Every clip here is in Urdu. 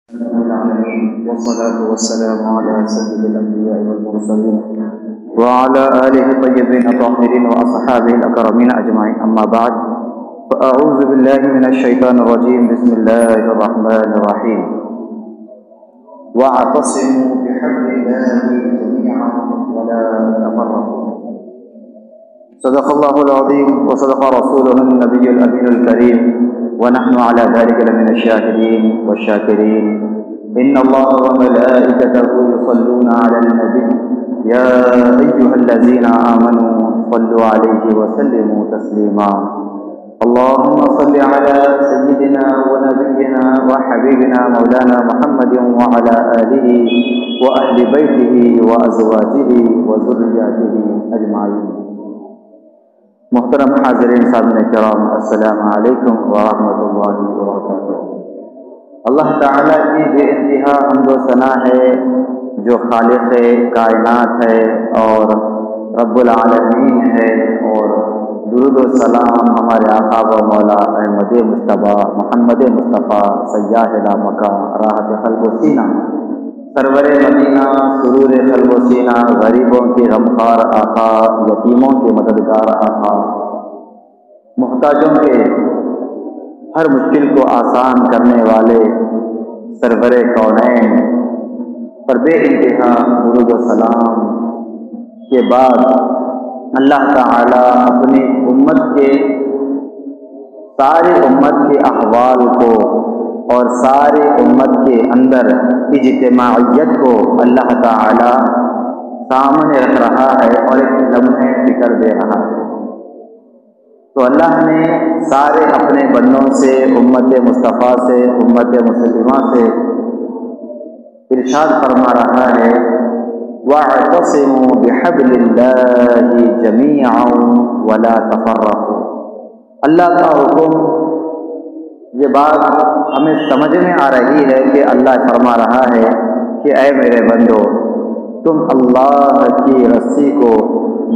العالمين والصلاة والسلام على سيد الأنبياء والمرسلين وعلى آله الطيبين الطاهرين وأصحابه الأكرمين أجمعين. أما بعد، فأعوذ بالله من الشيطان الرجيم. بسم الله الرحمن الرحيم. واعتصموا بحبل الله جميعا ولا تفرقوا. صدق الله العظيم وصدق رسوله النبي الأمين الكريم، ونحن على ذلك لمن الشاهدين والشاكرين. إن الله وملائكته يصلون على النبي يا أيها الذين آمنوا صلوا عليه وسلموا تسليما. اللهم صل على سيدنا ونبينا وحبيبنا مولانا محمد وعلى آله وأهل بيته وأزواجه وذرياته أجمعين. محترم حاضرین سامنے کرام، السلام علیکم ورحمۃ اللہ وبرکاتہ. اللہ تعالیٰ کی بے انتہا حمد و ثنا ہے جو خالق کائنات ہے اور رب العالمین ہے، اور درود و سلام ہمارے آقا و مولا احمد مصطفیٰ محمد مصطفیٰ سیاح لامکہ راحت قلب و سینہ، سرور مدینہ سرور قلب و سینہ، غریبوں کے غمخوار آقا، یتیموں کے مددگار آقا، محتاجوں کے ہر مشکل کو آسان کرنے والے سرور کونین پر بے انتہا درود و سلام کے بعد اللہ تعالی اپنی ساری امت کے احوال کو اور ساری امت کے اندر اجتماعیت کو اللہ تعالی سامنے رکھ رہا ہے اور ایک لمحے فکر دے رہا ہے. تو اللہ نے سارے اپنے بندوں سے، امت مصطفیٰ سے، امت مسلمہ سے ارشاد فرما رہا ہے وَاعْتَصِمُوا بِحَبْلِ اللَّهِ جَمِيعًا وَلَا تَفَرَّقُوا. اللہ کا حکم، یہ بات ہمیں سمجھ میں آ رہی ہے کہ اللہ فرما رہا ہے کہ اے میرے بندو، تم اللہ کی رسی کو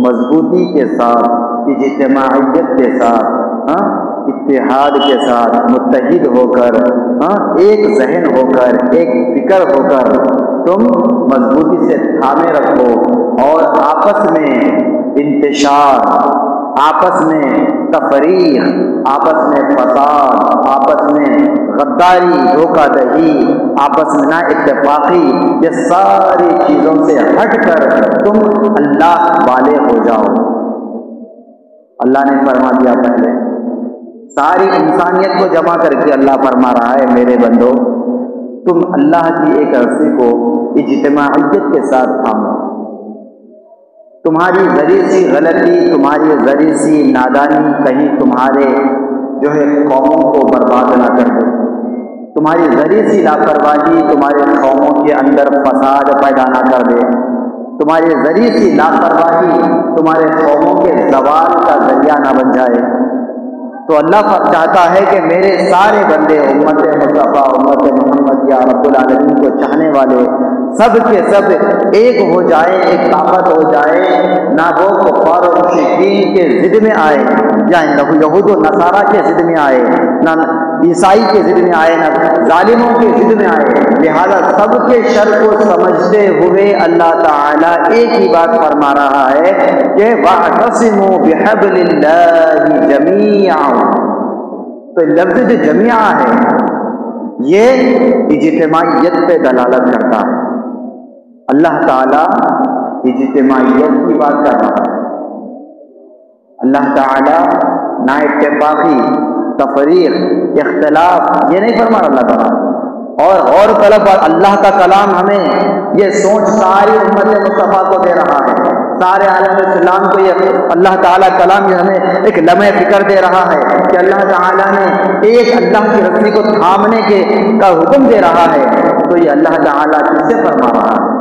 مضبوطی کے ساتھ، اجتماعیت کے ساتھ، اتحاد کے ساتھ متحد ہو کر، ایک ذہن ہو کر، ایک فکر ہو کر تم مضبوطی سے تھامے رکھو، اور آپس میں انتشار، آپس میں تفریق، آپس میں فساد، آپس میں غداری، دھوکہ دہی، آپس میں نا اتفاقی، یہ ساری چیزوں سے ہٹ کر تم اللہ والے ہو جاؤ. اللہ نے فرما دیا پہلے، ساری انسانیت کو جمع کر کے اللہ فرما رہا ہے میرے بندو، تم اللہ کی ایک رسی کو اجتماعیت کے ساتھ تھامو. تمہاری ذری سی غلطی، تمہاری ذری سی نادانی کہیں تمہارے جو ہے قوموں کو برباد نہ کر دے. تمہاری ذری سی لاپرواہی تمہارے قوموں کے اندر فساد پیدا نہ کر دے. تمہاری ذری سی لاپرواہی تمہارے قوموں کے زوال کا ذریعہ نہ بن جائے. تو اللہ چاہتا ہے کہ میرے سارے بندے، امت مصطفیٰ، امت محمد یا رب العالمین کو چاہنے والے سب کے سب ایک ہو جائے، ایک طاقت ہو جائے، نہ وہ کفار و مشرکین کے ضد میں آئے، یا یہود و نصارہ کے ضد میں آئے، نہ عیسائی کے ضد میں آئے، نہ ظالموں کے ضد میں آئے. لہذا سب کے شر کو سمجھتے ہوئے اللہ تعالیٰ ایک ہی بات فرما رہا ہے کہ وَاعْتَصِمُوا بِحَبْلِ اللَّهِ جَمِيعًا. تو لفظ جو جمیعہ ہے یہ اجتماعیت پہ دلالت کرتا ہے. اللہ تعالیٰ اجتماعیت کی بات کر رہا ہے. اللہ تعالیٰ نا اتفاقی، تفریق، اختلاف یہ نہیں فرما رہا اللہ تعالیٰ. اور غور طلب اللہ کا کلام ہمیں یہ سوچ ساری امت مصطفیٰ کو دے رہا ہے، سارے عالم اسلام کو یہ اللہ تعالیٰ کلام یہ ہمیں ایک لمحے فکر دے رہا ہے کہ اللہ تعالیٰ نے ایک اللہ کی رسی کو تھامنے کا حکم دے رہا ہے. تو یہ اللہ تعالیٰ کس سے فرما رہا ہے؟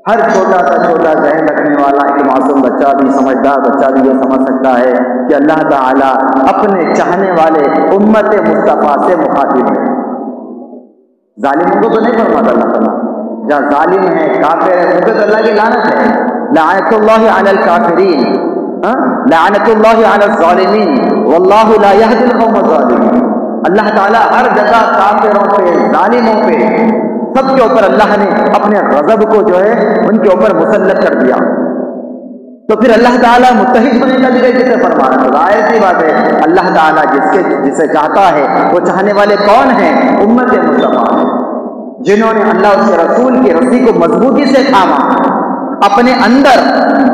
ہر چھوٹا سا چھوٹا ذہن رکھنے والا ایک معصوم بچہ بھی، سمجھدار بچہ بھی یہ سمجھ سکتا ہے کہ اللہ تعالیٰ اپنے چاہنے والے امت مصطفیٰ سے مخاطب ہے. ظالموں کو تو نہیں فرماتا اللہ تعالیٰ. جہاں ظالم ہے، کافر ہے، ان پہ تو اللہ کی لعنت ہے. لعنت اللہ علی الکافرین، لعنت اللہ علی الظالمین واللہ لا یہدی القوم الظالمین. اللہ تعالیٰ ہر جگہ کافروں پہ، ظالموں پہ، سب کے اوپر اللہ نے اپنے غضب کو جو ہے ان کے اوپر مسلط کر دیا. تو پھر اللہ تعالیٰ متحد ہونے کا ذکر کسے فرما رہا ہے؟ ظاہر سی بات ہے اللہ تعالیٰ جسے چاہتا ہے وہ چاہنے والے کون ہیں؟ امت مصطفیٰ ہے، جنہوں نے اللہ اس کے رسول کی رسی کو مضبوطی سے تھاما، اپنے اندر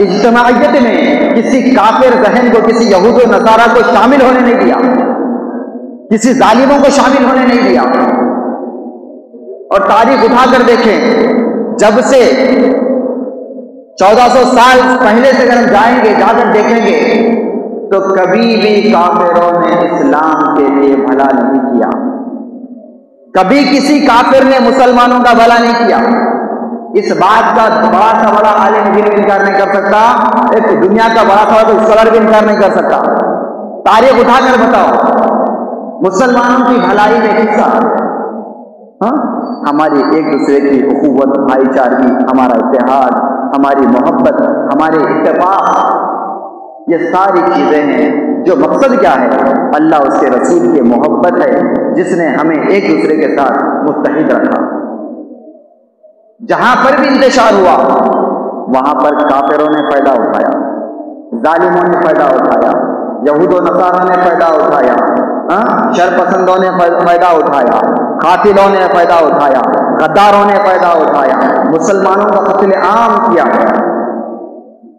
اجتماعیت میں کسی کافر ذہن کو، کسی یہود و نصارہ کو شامل ہونے نہیں دیا، کسی ظالموں کو شامل ہونے نہیں دیا. اور تاریخ اٹھا کر دیکھیں، جب سے 1400 سال پہلے سے اگر ہم جائیں گے، جا کر دیکھیں گے تو کبھی بھی کافروں نے اسلام کے لیے بھلا نہیں کیا، کبھی کسی کافر نے مسلمانوں کا بھلا نہیں کیا. اس بات کا بڑا سا بڑا عالم بھی انکار نہیں کر سکتا، ایک دنیا کا بڑا سا بڑا اسکالر بھی انکار نہیں کر سکتا. تاریخ اٹھا کر بتاؤ مسلمانوں کی بھلائی میں حصہ، ہماری ایک دوسرے کی اخوت، بھائی چارگی، ہمارا اتحاد، ہماری محبت، ہمارے اتفاق، یہ ساری چیزیں ہیں. جو مقصد کیا ہے؟ اللہ اس کے رسول کی محبت ہے جس نے ہمیں ایک دوسرے کے ساتھ متحد رکھا. جہاں پر بھی انتشار ہوا وہاں پر کافروں نے فائدہ اٹھایا، ظالموں نے فائدہ اٹھایا، یہود و نصارہ نے فائدہ اٹھایا، شر پسندوں نے فائدہ اٹھایا، قاتلوں نے فائدہ اٹھایا، غداروں نے فائدہ اٹھایا، مسلمانوں کا قتل عام کیا.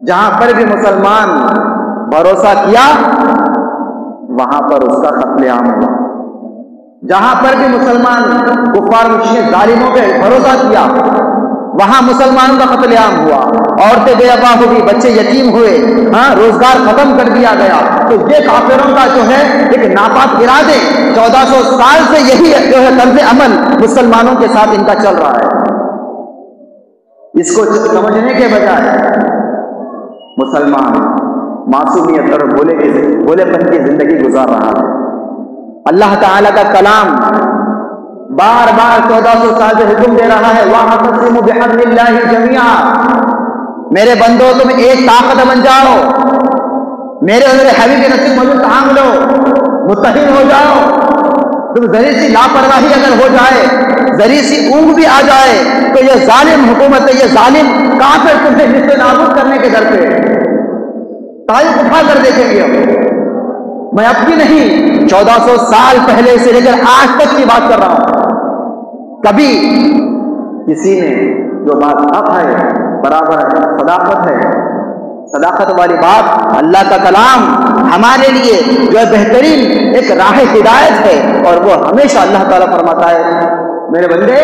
جہاں پر بھی مسلمان بھروسہ کیا وہاں پر اس کا قتل عام ہوا. جہاں پر بھی مسلمان کفار مشرک ظالموں پہ بھروسہ کیا وہاں مسلمانوں کا قتل عام ہوا، عورتیں بے وفا ہوئی، بچے یتیم ہوئے، روزگار ختم کر دیا گیا. تو یہ کافروں کا جو ہے ایک ناپاک ارادے 1400 سال سے یہی جو ہے طرز عمل مسلمانوں کے ساتھ ان کا چل رہا ہے. اس کو سمجھنے کے بجائے مسلمان معصومیت اور بھولے پن کی زندگی گزار رہا ہے. اللہ تعالیٰ کا کلام بار بار 1400 سال سے حکم دے رہا ہے، وَاعْتَصِمُوا بِحَبْلِ اللَّهِ جَمِيعًا، میرے بندوں تم ایک طاقت بن جاؤ، میرے حضور حبیب کے نصیب موجود تھام لو، متحد ہو جاؤ. تم ذری سی لاپرواہی اگر ہو جائے، ذری سی اونگ بھی آ جائے تو یہ ظالم حکومت ہے، یہ ظالم کافر تمہیں نصف نابود کرنے کے در پہ. تاریخ اٹھا کر دیکھیں گے ہم، میں اب بھی نہیں 1400 سال پہلے سے لے کر آج تک کی بات کر رہا ہوں. کبھی کسی نے جو بات حق ہے، برابر ہے، صداقت ہے، صداقت والی بات، اللہ کا کلام ہمارے لیے جو ہے بہترین ایک راہ ہدایت ہے، اور وہ ہمیشہ اللہ تعالیٰ فرماتا ہے میرے بندے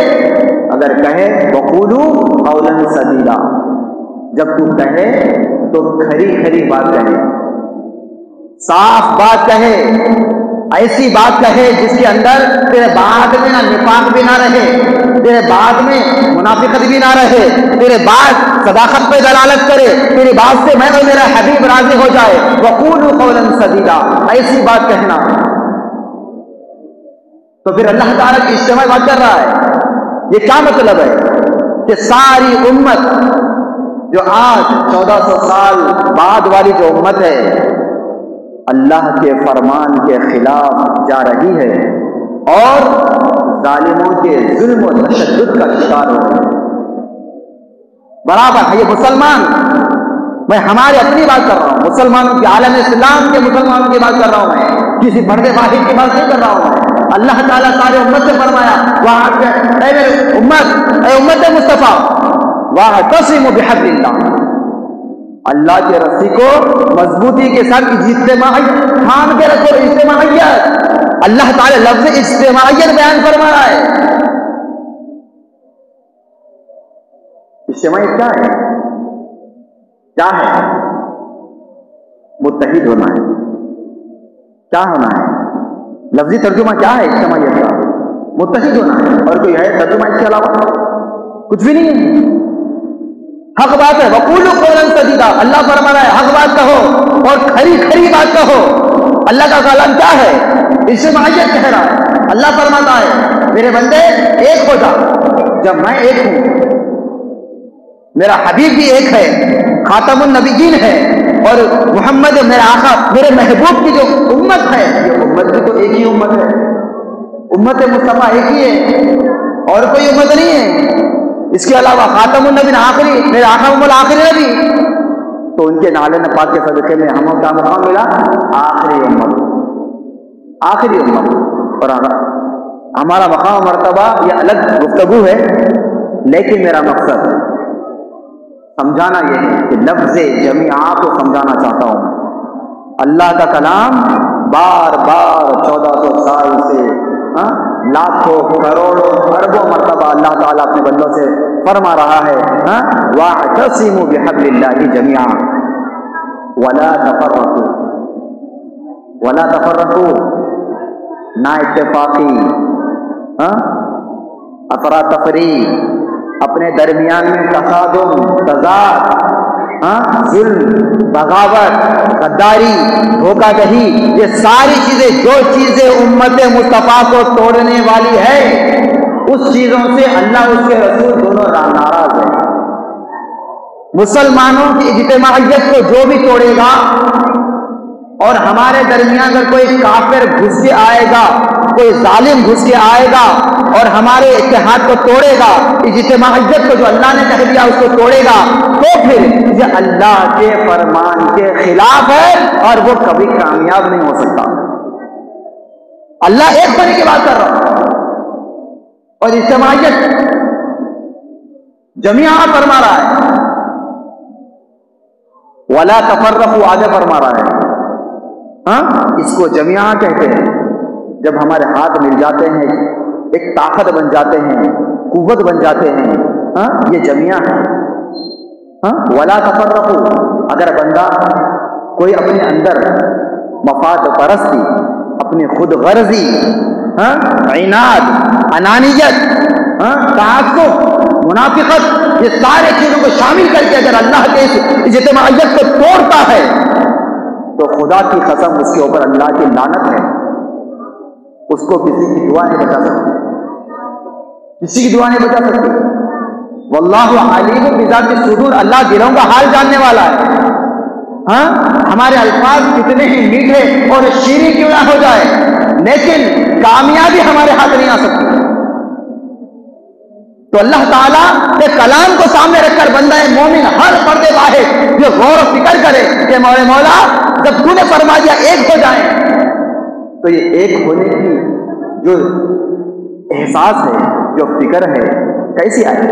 اگر کہے وَقُولُوا قَوْلًا سَدِيدًا، جب تو کہے تو کھری کھری بات کہے، صاف بات کہے، ایسی بات کہے جس کے اندر تیرے بات میں نہ نفاق بھی نہ رہے، تیرے بات میں منافقت بھی نہ رہے، تیرے بات صداقت پہ دلالت کرے، تیری بات سے میں اور میرا حبیب راضی ہو جائے. وَقُولُوا قَوْلًا سَدِيدًا، ایسی بات کہنا. تو پھر اللہ تعالیٰ کی اجتماعی بات کر رہا ہے. یہ کیا مطلب ہے کہ ساری امت جو آج 1400 سال بعد والی جو امت ہے اللہ کے فرمان کے خلاف جا رہی ہے اور ظالموں کے ظلم و تشدد کا شکار ہو رہی ہے. برابر ہے یہ مسلمان، میں ہمارے اپنی بات کر رہا ہوں، مسلمانوں کی، عالم اسلام کے مسلمانوں کی بات کر رہا ہوں، میں کسی فرد واحد کی بات نہیں کر رہا ہوں. اللہ تعالیٰ سارے امت سے فرمایا اے میرے امت، اے امت مصطفیٰ، وَاعْتَصِمُوا بِحَبْلِ اللَّهِ، اللہ کے رسی کو مضبوطی کے ساتھ اجتماعیت تھام کے رکھو. اجتماعیت، اللہ تعالیٰ لفظ اجتماعیت بیان فرما رہا ہے. اجتماعیت کیا ہے؟ کیا ہے؟ متحد ہونا ہے. کیا ہونا ہے؟ لفظی ترجمہ کیا ہے اجتماعیت کا؟ متحد ہونا ہے. اور کوئی ہے ترجمہ اس کے علاوہ؟ کچھ بھی نہیں ہے. حق بات ہے. وَقُولُوا قَوْلًا سَدِيدًا، اللہ فرما رہا ہے حق بات کہو اور کھری کھری بات کہو. اللہ کا کلام کیا ہے؟ اجتماعیت کہہ رہا ہے. اللہ فرماتا ہے میرے بندے ایک ہو جا. جب میں ایک ہوں، میرا حبیب بھی ایک ہے، خاتم النبیین ہے، اور محمد میرا آقا، میرے محبوب کی جو امت ہے، یہ امت بھی تو ایک ہی امت ہے. امت مصطفیٰ ایک ہی ہے اور کوئی امت نہیں ہے، اس کے علاوہ خاتم النبی آخری، میرے آقا آخری نبی، تو ان کے نالے پاک کے صدقے میں ہمیں کیا مقام ملا؟ آخری امت، آخری امت۔ اور ہمارا مقام مرتبہ یہ الگ گفتگو ہے، لیکن میرا مقصد سمجھانا یہ ہے کہ لفظ جمیعہ کو سمجھانا چاہتا ہوں۔ اللہ کا کلام بار بار 1400 سال سے لاکھوں کروڑوں اربوں مرتبہ اللہ تعالیٰ اپنے بندوں سے فرما رہا ہے، وَاعْتَصِمُوا بِحَبْلِ اللَّهِ جَمِيعًا وَلَا تَفَرَّقُوا، وَلَا تَفَرَّقُوا، نا اتفاقی، افراتفری، اپنے درمیان میں تصادم، تضاد، ظلم، بغاوت، غداری، دھوکہ دہی، یہ ساری چیزیں، جو چیزیں امت مصطفیٰ کو توڑنے والی ہے، اس چیزوں سے اللہ اس کے رسول دونوں ناراض ہیں۔ مسلمانوں کی اجتماعیت کو جو بھی توڑے گا، اور ہمارے درمیان اگر کوئی کافر گھس کے آئے گا، کوئی ظالم گھس کے آئے گا اور ہمارے اتحاد کو توڑے گا، اجتماعیت کو جو اللہ نے کہہ دیا اس کو توڑے گا، تو پھر یہ اللہ کے فرمان کے خلاف ہے اور وہ کبھی کامیاب نہیں ہو سکتا۔ اللہ ایک بنے کی بات کر رہا ہے، اور اجتماعیت جمیعہ فرما رہا ہے، وَلَا تَفَرَّقُوا آگے فرما رہا ہے۔ اس کو جمیعہ کہتے ہیں جب ہمارے ہاتھ مل جاتے ہیں، ایک طاقت بن جاتے ہیں، قوت بن جاتے ہیں، یہ جمیعہ ہے۔ وَلَا تَفَرَّقُوا، اگر بندہ کوئی اپنے اندر مفاد پرستی، اپنی خود غرضی، عناد، انانیت، تعصب، منافقت، یہ سارے چیزوں کو شامل کر کے اگر اللہ کے اس اجتماعیت کو توڑتا ہے تو خدا کی قسم اس کے اوپر اللہ کی لعنت ہے، اس کو کسی کی دعا نہیں بچا سکتی، کسی کی دعا نہیں بچا سکتی۔ واللہ علیم بذات الصدور، اللہ دلوں کا حال جاننے والا ہے۔ ہمارے الفاظ کتنے ہی میٹھے اور شیریں کیوں نہ ہو جائے، لیکن کامیابی ہمارے ہاتھ نہیں آ سکتی۔ تو اللہ تعالیٰ کے کلام کو سامنے رکھ کر بندہ مومن ہر پردے واحد جو غور و فکر کرے کہ مولا جب تو نے فرما دیا ایک ہو جائیں، تو یہ ایک ہونے کی جو احساس ہے، جو فکر ہے، کیسی آئی؟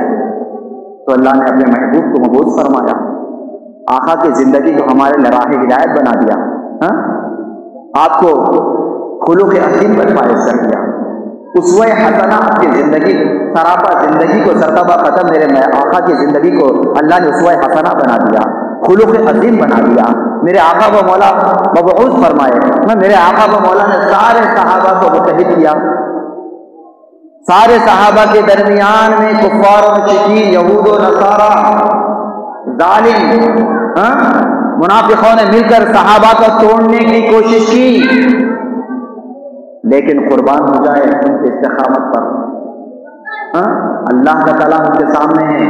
تو اللہ نے اپنے محبوب کو مبعوث فرمایا، آقا کی زندگی کو ہمارے راہ ہدایت بنا دیا، آپ کو خلق عظیم پر فائز کر دیا، اسوہ حسنہ آپ کی زندگی، سراپا زندگی کو سرتبہ ختم میرے آقا کی زندگی کو اللہ نے اسوہ حسنہ بنا دیا، خلق عظیم بنا دیا۔ میرے آقا و مولا مبعوث فرمائے، میرے آقا و مولا نے سارے صحابہ کو متحد کیا، سارے صحابہ کے درمیان میں کفار و مشرکین، یہود و نصارہ، ظالم، منافقوں نے مل کر صحابہ کو توڑنے کی کوشش کی، لیکن قربان ہو جائے ان کی استقامت پر۔ اللہ کا کلام ان کے سامنے ہے،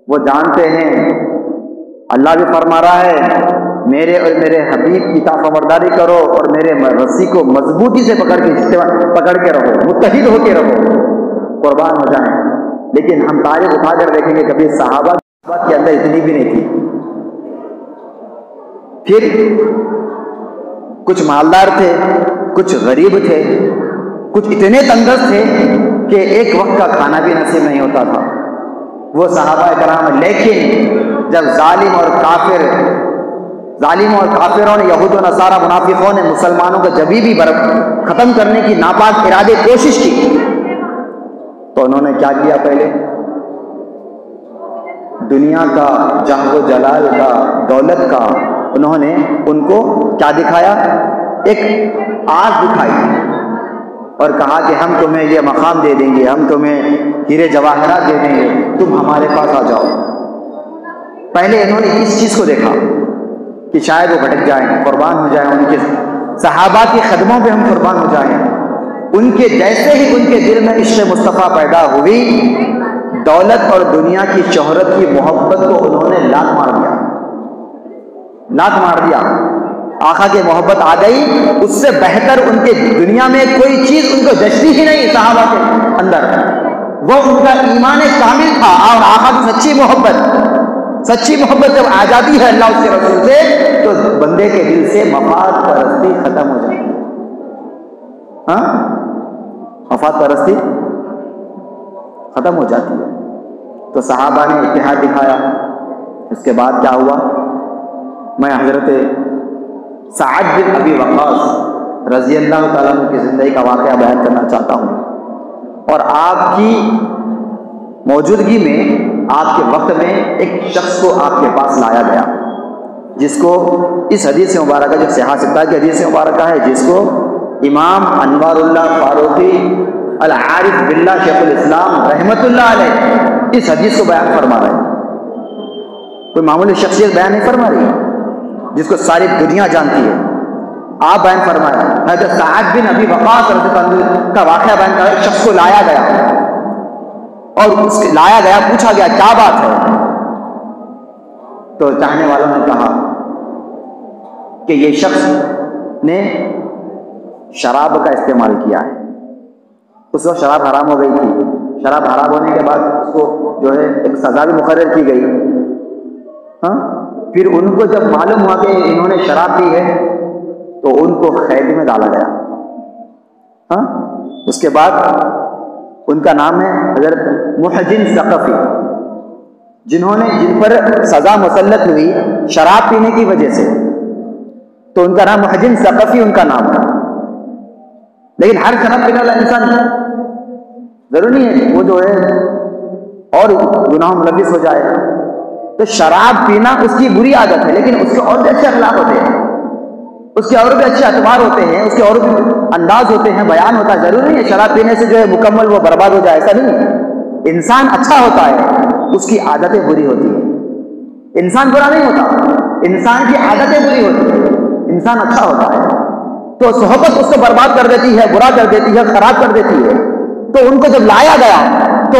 وہ جانتے ہیں، اللہ بھی فرما رہا ہے میرے اور میرے حبیب کی فرمانبرداری کرو اور میرے رسی کو مضبوطی سے پکڑ کے رہو، متحد ہو کے رہو، قربان ہو جائیں۔ لیکن ہم تاریخ اٹھا کر دیکھیں گے کبھی صحابہ کے اندر اتنی بھی نہیں تھی، پھر کچھ مالدار تھے، کچھ غریب تھے، کچھ اتنے تندرست تھے کہ ایک وقت کا کھانا بھی نصیب نہیں ہوتا تھا وہ صحابہ کرام۔ لیکن جب ظالم اور کافروں نے، یہود و نصارہ منافقوں نے مسلمانوں کو جبھی بھی ختم کرنے کی ناپاک ارادے کوشش کی، تو انہوں نے کیا کیا؟ پہلے دنیا کا، جاہ و جلال کا، دولت کا، انہوں نے ان کو کیا دکھایا؟ ایک آگ دکھائی اور کہا کہ ہم تمہیں یہ مقام دے دیں گے، ہم تمہیں ہیرے جواہرات دے دیں گے، تم ہمارے پاس آ جاؤ۔ پہلے انہوں نے اس چیز کو دیکھا کہ شاید وہ بھٹک جائیں، قربان ہو جائیں، ان کے صحابہ کی خدموں پہ ہم قربان ہو جائیں۔ ان کے جیسے ہی ان کے دل میں عشق مصطفیٰ پیدا ہوئی، دولت اور دنیا کی شہرت کی محبت کو انہوں نے لات مار دیا، آقا کی محبت آ گئی، اس سے بہتر ان کے دنیا میں کوئی چیز ان کو جچتی ہی نہیں صحابہ کے اندر، وہ ان کا ایمان کامل تھا۔ اور آقا کی سچی محبت جب آ جاتی ہے اللہ اس کے رسول سے، تو بندے کے دل سے مفاد پرستی ختم ہو جاتی ہے۔ ہاں، مفاد پرستی ختم ہو جاتی ہے۔ تو صحابہ نے اتحاد دکھایا۔ اس کے بعد کیا ہوا؟ میں حضرت سعد بن ابی وقاص رضی اللہ تعالیٰ عنہ کی زندگی کا واقعہ بیان کرنا چاہتا ہوں، اور آپ کی موجودگی میں، آپ کے وقت میں ایک شخص کو آپ کے پاس لایا گیا، جس کو اس حدیث مبارکہ، جو صحیح ستہ کی حدیث مبارکہ ہے، جس کو امام انوار اللہ فاروقی العارف باللہ شیخ الاسلام رحمۃ اللہ علیہ اس حدیث کو بیان فرما رہے ہیں۔ کوئی معمولی شخصیت بیان نہیں فرما رہی جس کو ساری دنیا جانتی ہے، آپ بیان فرمائیں۔ حضرت سعد بن ابی وقاص رضی اللہ عنہ کا واقعہ بیان کر، ایک شخص کو لایا گیا، اور اس کے لایا گیا، پوچھا گیا کیا بات ہے؟ تو چاہنے والوں نے کہا کہ یہ شخص نے شراب کا استعمال کیا ہے۔ اس وقت شراب حرام ہو گئی تھی، شراب حرام ہونے کے بعد اس کو جو ہے ایک سزا بھی مقرر کی گئی۔ ہاں، پھر ان کو جب معلوم ہوا کہ انہوں نے شراب پی ہے تو ان کو قید میں ڈالا گیا۔ ہاں، اس کے بعد ان کا نام ہے حضرت محجن ثقفی، جن پر سزا مسلط ہوئی شراب پینے کی وجہ سے، تو ان کا نام محجن ثقفی ان کا نام تھا۔ لیکن ہر شراب پینے والا انسان ضروری نہیں ہے وہ جو ہے اور گناہ ملوث ہو جائے۔ تو شراب پینا اس کی بری عادت ہے، لیکن اس کے اور بھی اچھے اخلاق ہوتے ہیں، اس کے اور بھی اچھے اعتبار ہوتے ہیں، اس کے اور بھی انداز ہوتے ہیں، بیان ہوتا ہے۔ ضروری نہیں ہے شراب پینے سے جو ہے مکمل وہ برباد ہو جائے، ایسا نہیں ہے۔ انسان اچھا ہوتا ہے، اس کی عادتیں بری ہوتی ہیں۔ انسان برا نہیں ہوتا، انسان کی عادتیں بری ہوتی ہیں، انسان اچھا ہوتا ہے۔ تو صحبت اس کو برباد کر دیتی ہے، برا کر دیتی ہے، خراب کر دیتی ہے۔ تو ان کو جب لایا گیا تو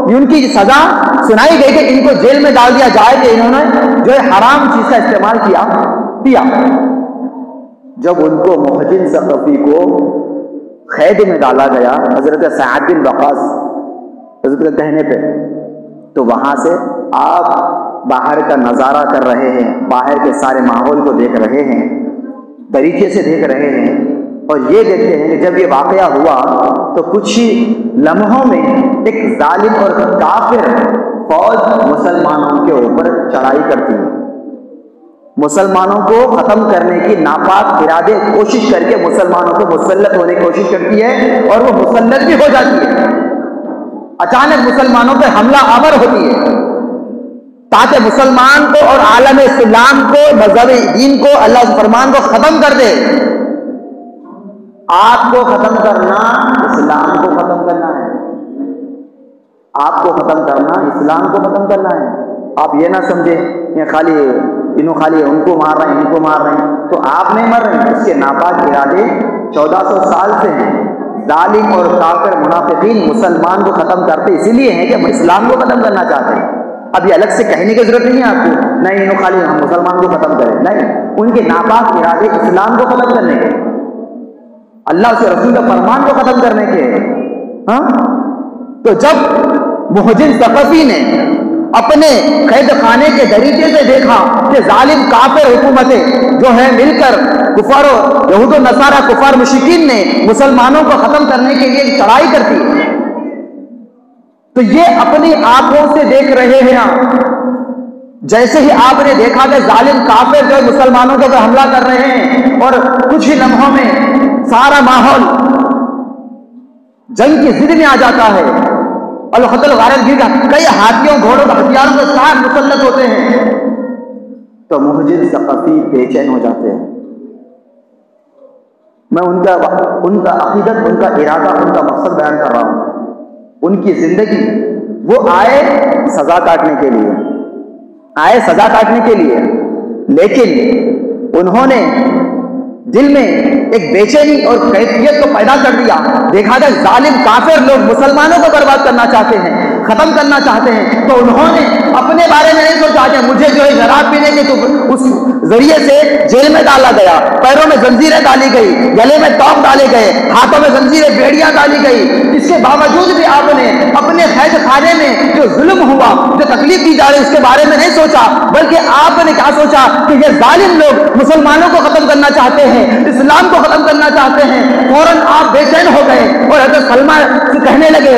ان کی سزا سنائی گئی کہ ان کو جیل میں ڈال دیا جائے کہ انہوں نے جو ہے حرام چیز کا استعمال کیا۔ جب ان کو محجن ثقفی کو قید میں ڈالا گیا حضرت سعد بن وقاص حضرت کے کہنے پہ، تو وہاں سے آپ باہر کا نظارہ کر رہے ہیں، باہر کے سارے ماحول کو دیکھ رہے ہیں، طریقے سے دیکھ رہے ہیں، اور یہ دیکھتے ہیں کہ جب یہ واقعہ ہوا تو کچھ ہی لمحوں میں ایک ظالم اور کافر فوج مسلمانوں کے اوپر چڑھائی کرتی ہے، مسلمانوں کو ختم کرنے کی ناپاک ارادے کوشش کر کے مسلمانوں کو مسلط ہونے کی کوشش کرتی ہے، اور وہ مسلط بھی ہو جاتی ہے۔ اچانک مسلمانوں پہ حملہ آور ہوتی ہے تاکہ مسلمان کو اور عالم اسلام کو، مذہب دین کو، اللہ کے فرمان کو ختم کر دے۔ آپ کو ختم کرنا اسلام کو ختم کرنا ہے، آپ کو ختم کرنا اسلام کو ختم کرنا ہے۔ آپ یہ نہ سمجھیں یہ خالی ان کو مار رہے ہیں، ان کو مار رہے ہیں، تو آپ نہیں مر رہے ہیں، اس کے ناپاک ارادے 1400 سال سے ہیں۔ ظالم اور کافر منافقین مسلمان کو ختم کرتے اسی لیے ہیں کہ ہم اسلام کو ختم کرنا چاہتے ہیں۔ اب یہ الگ سے کہنے کی ضرورت نہیں ہے آپ کو، نہیں انہوں خالی ہم مسلمان کو ختم کریں، نہیں، ان کے ناپاک ارادے اسلام کو ختم کرنے کے، اللہ سے رسول کے فرمان کو ختم کرنے کے۔ ہاں، تو جب محجن ثقفی نے اپنے قید خانے کے دریچے سے دیکھا کہ ظالم کافر حکومتیں جو ہیں مل کر کفار و یہود و نصارہ کفار مشرکین نے مسلمانوں کو ختم کرنے کے لیے چڑھائی کرتی ہے، تو یہ اپنی آنکھوں سے دیکھ رہے ہیں۔ جیسے ہی آپ نے دیکھا کہ ظالم کافر جو مسلمانوں کے اوپر حملہ کر رہے ہیں اور کچھ ہی لمحوں میں سارا ماحول جنگ کی ضد میں آ جاتا ہے، القتل غارت گیر کا کئی ہاتھیوں گھوڑوں ہتھیاروں کے ساتھ مسلط ہوتے ہیں، تو محجن ثقفی بے چین ہو جاتے ہیں۔ میں ان کا عقیدت، ان کا ارادہ، ان کا مقصد بیان کر رہا ہوں۔ ان کی زندگی، وہ آئے سزا کاٹنے کے لیے، آئے سزا کاٹنے کے لیے، لیکن انہوں نے دل میں ایک بے چینی اور کیفیت کو پیدا کر دیا۔ دیکھا کہ ظالم کافر لوگ مسلمانوں کو برباد کرنا چاہتے ہیں، ختم کرنا چاہتے ہیں، تو انہوں نے اپنے بارے میں نہیں سوچا کہ مجھے جو ہے شراب پینے کی تو اس ذریعے سے جیل میں ڈالا گیا، پیروں میں زنجیریں ڈالی گئی، گلے میں توق ڈالے گئے، ہاتھوں میں زنجیریں بیڑیاں ڈالی گئی۔ اس کے باوجود بھی آپ نے اپنے قید خانے میں جو ظلم ہوا، جو تکلیف دی جا رہی اس کے بارے میں نہیں سوچا، بلکہ آپ نے کیا سوچا کہ یہ ظالم لوگ مسلمانوں کو ختم کرنا چاہتے ہیں، اسلام کو ختم کرنا چاہتے ہیں۔ فوراً آپ بے چین ہو گئے اور حضرت سلمہ سے کہنے لگے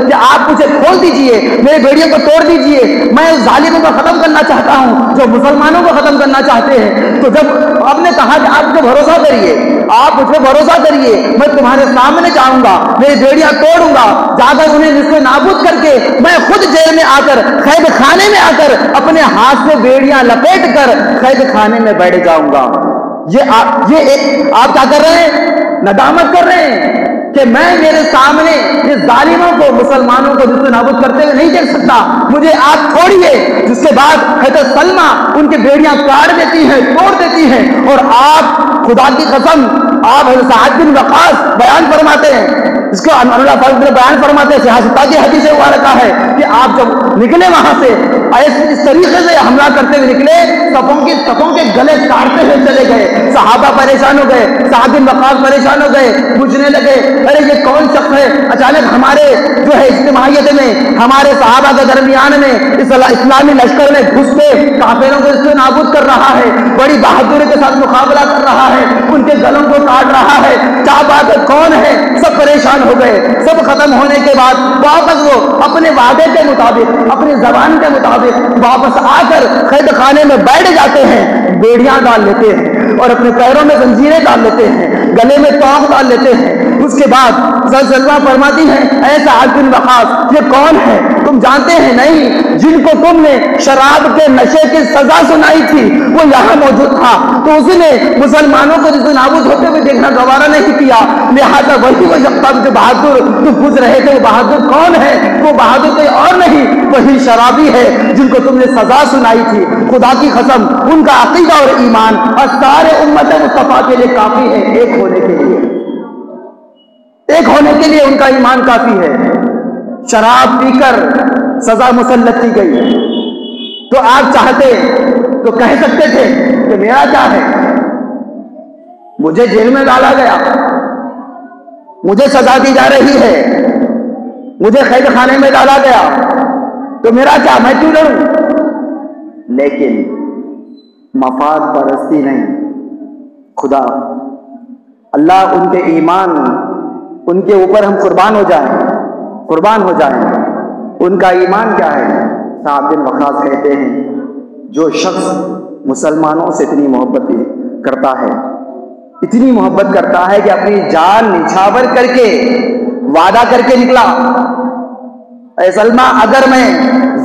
کہ آپ مجھے کھول دیجئے، میرے بیڑیوں کو توڑ دیجئے، میں اس ظالموں کو ختم کرنا چاہتا ہوں جو مسلمانوں کو ختم کرنا چاہتے ہیں۔ تو جب آپ نے کہا کہ آپ مجھے بھروسہ کریے، آپ مجھ پہ بھروسہ کریے، میں تمہارے سامنے جاؤں گا، میری بیڑیاں توڑوں گا، جا کر انہیں نصف نابود کر کے میں خود جیل میں آ کر، قید خانے میں آ کر اپنے ہاتھ سے بیڑیاں لپیٹ کر قید خانے میں بیٹھ جاؤں گا۔ یہ آپ کیا کر رہے ہیں؟ ندامت کر رہے ہیں کہ میں میرے سامنے اس ظالموں کو، مسلمانوں کو نصف نابود کرتے ہوئے نہیں دیکھ سکتا، مجھے آپ چھوڑیے۔ جس کے بعد حضرت سلمہ ان کی بیڑیاں کاٹ دیتی ہیں، توڑ دیتی ہیں، اور آپ خدا کی قسم آپ حضرت سعد بن وقاص بیان فرماتے ہیں، اس کو اللہ فضل بیان فرماتے ہیں، صحیح کی حدیث سے مبارکہ ہے کہ آپ جب نکلے وہاں سے اس طریقے سے حملہ کرتے ہوئے نکلے، صفوں کے گلے کاٹتے ہوئے چلے گئے۔ صحابہ پریشان ہو گئے، سعد بن وقاص پریشان ہو گئے، پوچھنے لگے ارے یہ کون شخص ہے؟ اچانک ہمارے جو ہے اجتماعیت میں، ہمارے صحابہ کے درمیان میں اسلامی لشکر میں گھس کے کافروں کو اس سے نابود کر رہا ہے، بڑی بہادری کے ساتھ مقابلہ کر رہا ہے، ان کے گلوں کو کاٹ رہا ہے، کیا بات ہے، کون ہے؟ سب پریشان ہو گئے۔ سب ختم ہونے کے بعد واپس وہ اپنے وعدے کے مطابق، اپنی زبان کے مطابق واپس آ کر قید خانے میں بیٹھ جاتے ہیں، بیڑیاں ڈال لیتے ہیں اور اپنے پیروں میں زنجیریں ڈال لیتے ہیں، گلے میں توق ڈال لیتے ہیں۔ اس کے بعد سلمہ فرماتی ہیں اے سعد بن وقاص یہ کون ہے؟ تم جانتے ہیں نہیں؟ جن کو تم نے شراب کے نشے کی سزا سنائی تھی وہ یہاں موجود تھا، تو اس نے مسلمانوں کو جس نابود ہوتے ہوئے دیکھنا گوارا نہیں کیا، لہذا وہی وہ شخص جو بہادر تم پوچھ رہے تھے وہ بہادر کون ہے؟ وہ بہادر کوئی اور نہیں، وہی شرابی ہے جن کو تم نے سزا سنائی تھی۔ خدا کی قسم ان کا عقیدہ اور ایمان اور سارے امت مصطفیٰ کے لیے کافی ہے، ایک ہونے کے لیے ان کا ایمان کافی ہے۔ شراب پی کر سزا مسلط کی گئی، تو آپ چاہتے تو کہہ سکتے تھے کہ میرا کیا ہے، مجھے جیل میں ڈالا گیا، مجھے سزا دی جا رہی ہے، مجھے قید خانے میں ڈالا گیا، تو میرا کیا، میں کیوں لڑوں؟ لیکن مفاد پرستی نہیں، خدا اللہ ان کے ایمان، ان کے اوپر ہم قربان ہو جائیں۔ ان کا ایمان کیا ہے؟ سعد بن وقاص کہتے ہیں جو شخص مسلمانوں سے اتنی محبت کرتا ہے، اتنی محبت کرتا ہے کہ اپنی جان نچھاور کر کے وعدہ کر کے نکلا، اے سلمہ اگر میں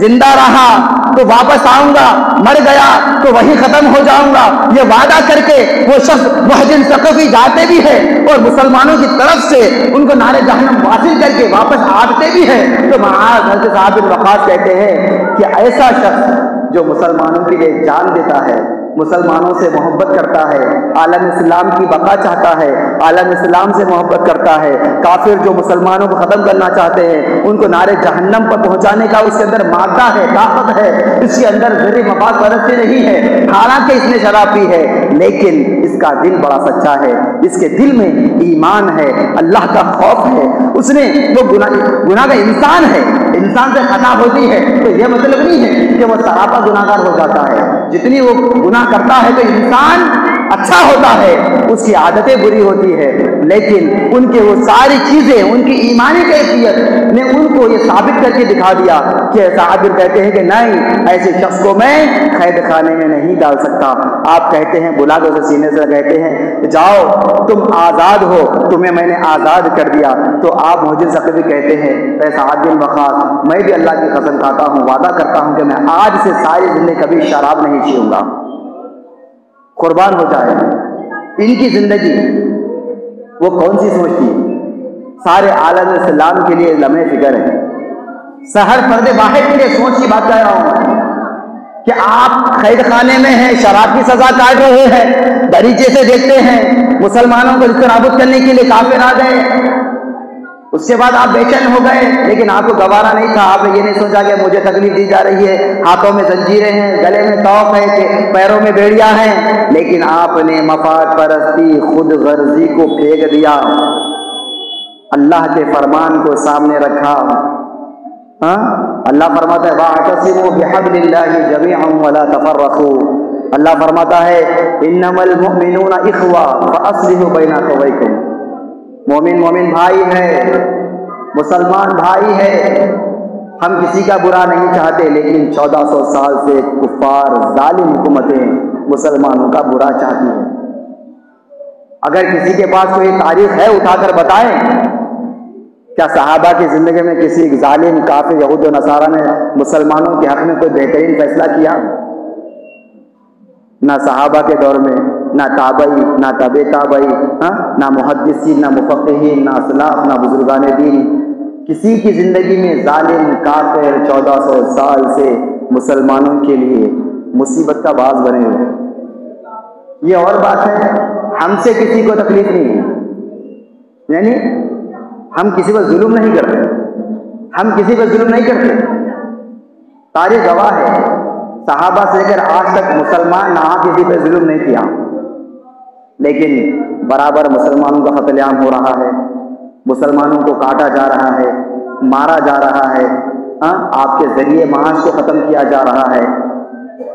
زندہ رہا تو واپس آؤں گا، مر گیا تو وہی ختم ہو جاؤں گا، یہ وعدہ کر کے وہ شخص محجن ثقفی جاتے بھی ہے اور مسلمانوں کی طرف سے ان کو نار جہنم واصل کر کے واپس آتے بھی ہے۔ تو معاذ حضرت سعد بن وقاص کہتے ہیں کہ ایسا شخص جو مسلمانوں کے لیے جان دیتا ہے، مسلمانوں سے محبت کرتا ہے، عالم اسلام کی بقا چاہتا ہے، عالم اسلام سے محبت کرتا ہے، کافر جو مسلمانوں کو ختم کرنا چاہتے ہیں ان کو نار جہنم پر پہنچانے کا اس کے اندر مادہ ہے، طاقت ہے، اس کے اندر ذری مفاد پرستی نہیں ہے، حالانکہ اس نے شراب پی ہے لیکن اس کا دل بڑا سچا ہے، اس کے دل میں ایمان ہے، اللہ کا خوف ہے، اس نے وہ گناہ کا انسان ہے، انسان سے خطا ہوتی ہے تو یہ مطلب نہیں ہے کہ وہ سراپا گناہ گار ہو جاتا ہے، جتنی وہ گناہ کرتا ہے تو انسان اچھا ہوتا ہے، اس کی عادتیں بری ہوتی ہے، لیکن ان کے وہ ساری چیزیں، ان کی ایمانی کیفیت نے ان کو یہ ثابت کر کے دکھا دیا کہ صحابہ کہتے ہیں کہ نہیں، ایسے شخص کو میں قید خانے میں نہیں ڈال سکتا۔ آپ کہتے ہیں بلا دو سے سینے سے کہتے ہیں جاؤ تم آزاد ہو، تمہیں میں نے آزاد کر دیا، تو آپ محجن ثقفی کہتے ہیں اے سعد بن وقاص میں بھی اللہ کی قسم کھاتا ہوں، وعدہ کرتا ہوں کہ میں آج سے ساری زندگی کبھی شراب نہیں پیوں گا، قربان ہو جائے۔ ان کی زندگی وہ کون سی سوچتی ہے؟ سارے عالم اسلام کے لیے لمحے فکر ہے، سحر فرد واحد کے لیے سوچ کی بات کہہ رہا ہوں کہ آپ قید خانے میں ہیں، شراب کی سزا کاٹ رہے ہیں، دریچے سے دیکھتے ہیں مسلمانوں کو نابود کرنے کے لیے کافر آ گئے، اس کے بعد آپ بے چین ہو گئے، لیکن آپ کو گوارا نہیں تھا، آپ نے یہ نہیں سوچا کہ مجھے تکلیف دی جا رہی ہے، ہاتھوں میں زنجیریں ہیں، گلے میں طوق ہے، کہ پیروں میں بیڑیاں ہیں، لیکن آپ نے مفاد پرستی، خود غرضی کو پھینک دیا، اللہ کے فرمان کو سامنے رکھا۔ ہاں، اللہ فرماتا ہے وَاعْتَصِمُوا بِحَبْلِ اللَّهِ جَمِيعًا وَلَا تَفَرَّقُوا۔ اللہ فرماتا ہے اِنَّمَا الْمُؤْمِنُونَ إِخْوَةٌ فَأَصْلِحُوا بَيْنَ أَخَوَيْكُمْ۔ مومن بھائی ہے، مسلمان بھائی ہے، ہم کسی کا برا نہیں چاہتے، لیکن 1400 سال سے کفار ظالم حکومتیں مسلمانوں کا برا چاہتی ہیں۔ اگر کسی کے پاس کوئی تاریخ ہے اٹھا کر بتائیں، کیا صحابہ کی زندگی میں کسی ظالم کافر یہود و نصارہ نے مسلمانوں کے حق میں کوئی بہترین فیصلہ کیا؟ نہ صحابہ کے دور میں، نہ تابعی، نہ تبع تابعی، نہ محدثین، نہ مفقہین، نہ اسلاف، نہ بزرگان دین، کسی کی زندگی میں ظالم کافر 1400 سال سے مسلمانوں کے لیے مصیبت کا باعث بنے ہوئے۔ یہ اور بات ہے، ہم سے کسی کو تکلیف نہیں ہے، یعنی ہم کسی پر ظلم نہیں کرتے، ہم کسی پر ظلم نہیں کرتے۔ تاریخ گواہ ہے، صحابہ سے لے کر آج تک مسلمان نہ کسی پہ ظلم نہیں کیا، لیکن برابر مسلمانوں کا قتل عام ہو رہا ہے، مسلمانوں کو کاٹا جا رہا ہے، مارا جا رہا ہے، آپ کے ذریعے معاش کو ختم کیا جا رہا ہے۔